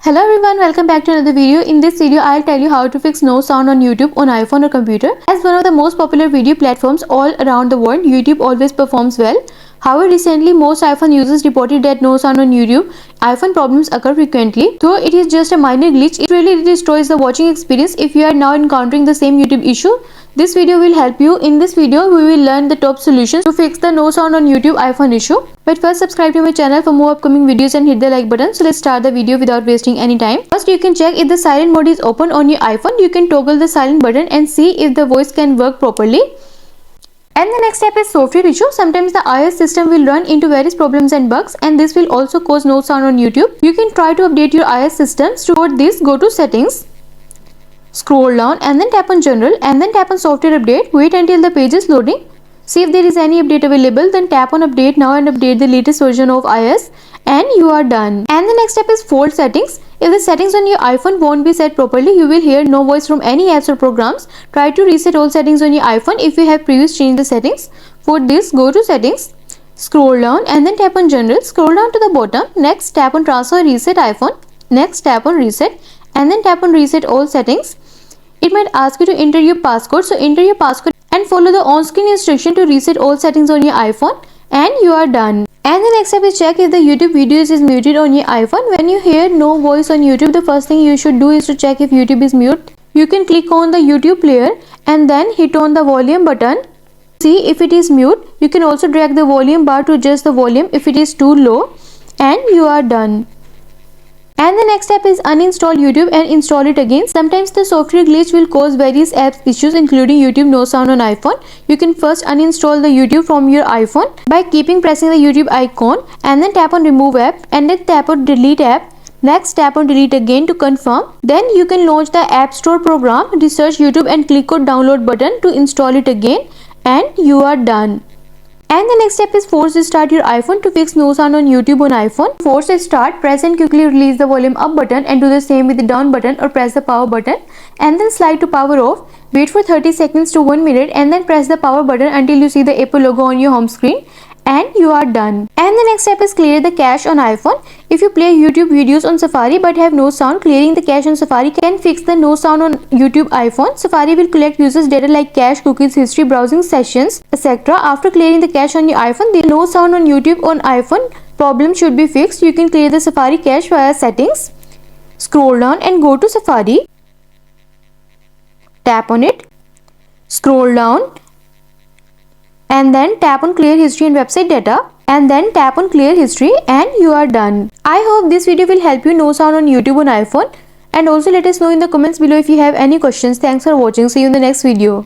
Hello everyone, welcome back to another video. In this video, I'll tell you how to fix no sound on YouTube on iPhone or computer. As one of the most popular video platforms all around the world, YouTube always performs well. However, recently most iPhone users reported that no sound on YouTube iPhone problems occur frequently. Though it is just a minor glitch, it really destroys the watching experience if you are now encountering the same YouTube issue. This video will help you. In this video, we will learn the top solutions to fix the no sound on YouTube iPhone issue. But first, subscribe to my channel for more upcoming videos and hit the like button. So let's start the video without wasting any time. First, you can check if the silent mode is open on your iPhone. You can toggle the silent button and see if the voice can work properly. And the next step is software issue. Sometimes the iOS system will run into various problems and bugs, and this will also cause no sound on YouTube. You can try to update your iOS systems. To do this, go to settings, scroll down and then tap on general and then tap on software update. Wait until the page is loading. See if there is any update available, then tap on update now and update the latest version of iOS and you are done. And the next step is fault settings. If the settings on your iPhone won't be set properly, you will hear no voice from any apps or programs. Try to reset all settings on your iPhone if you have previously changed the settings. For this, go to settings, scroll down and then tap on general, scroll down to the bottom. Next, tap on transfer reset iPhone. Next, tap on reset and then tap on reset all settings. It might ask you to enter your passcode, so enter your passcode and follow the on-screen instruction to reset all settings on your iPhone and you are done. And the next step is check if the YouTube videos is muted on your iPhone. When you hear no voice on YouTube, the first thing you should do is to check if YouTube is mute. You can click on the YouTube player and then hit on the volume button. See if it is mute. You can also drag the volume bar to adjust the volume if it is too low and you are done. And the next step is uninstall YouTube and install it again. Sometimes the software glitch will cause various apps issues including YouTube no sound on iPhone. You can first uninstall the YouTube from your iPhone by keeping pressing the YouTube icon and then tap on remove app and then tap on delete app. Next, tap on delete again to confirm. Then you can launch the App Store program, research YouTube and click on download button to install it again and you are done. And the next step is force restart your iPhone to fix no sound on YouTube on iPhone. Force restart, press and quickly release the volume up button and do the same with the down button or press the power button and then slide to power off. Wait for 30 seconds to 1 minute and then press the power button until you see the Apple logo on your home screen and you are done. And the next step is clear the cache on iPhone. If you play YouTube videos on Safari but have no sound, clearing the cache on Safari can fix the no sound on YouTube iPhone. Safari will collect users' data like cache, cookies, history, browsing sessions, etc. After clearing the cache on your iPhone, the no sound on YouTube on iPhone problem should be fixed. You can clear the Safari cache via settings, scroll down and go to Safari, tap on it, scroll down and then tap on clear history and website data and then tap on clear history and you are done. I hope this video will help you no sound on YouTube on iPhone, and also let us know in the comments below if you have any questions. Thanks for watching. See you in the next video.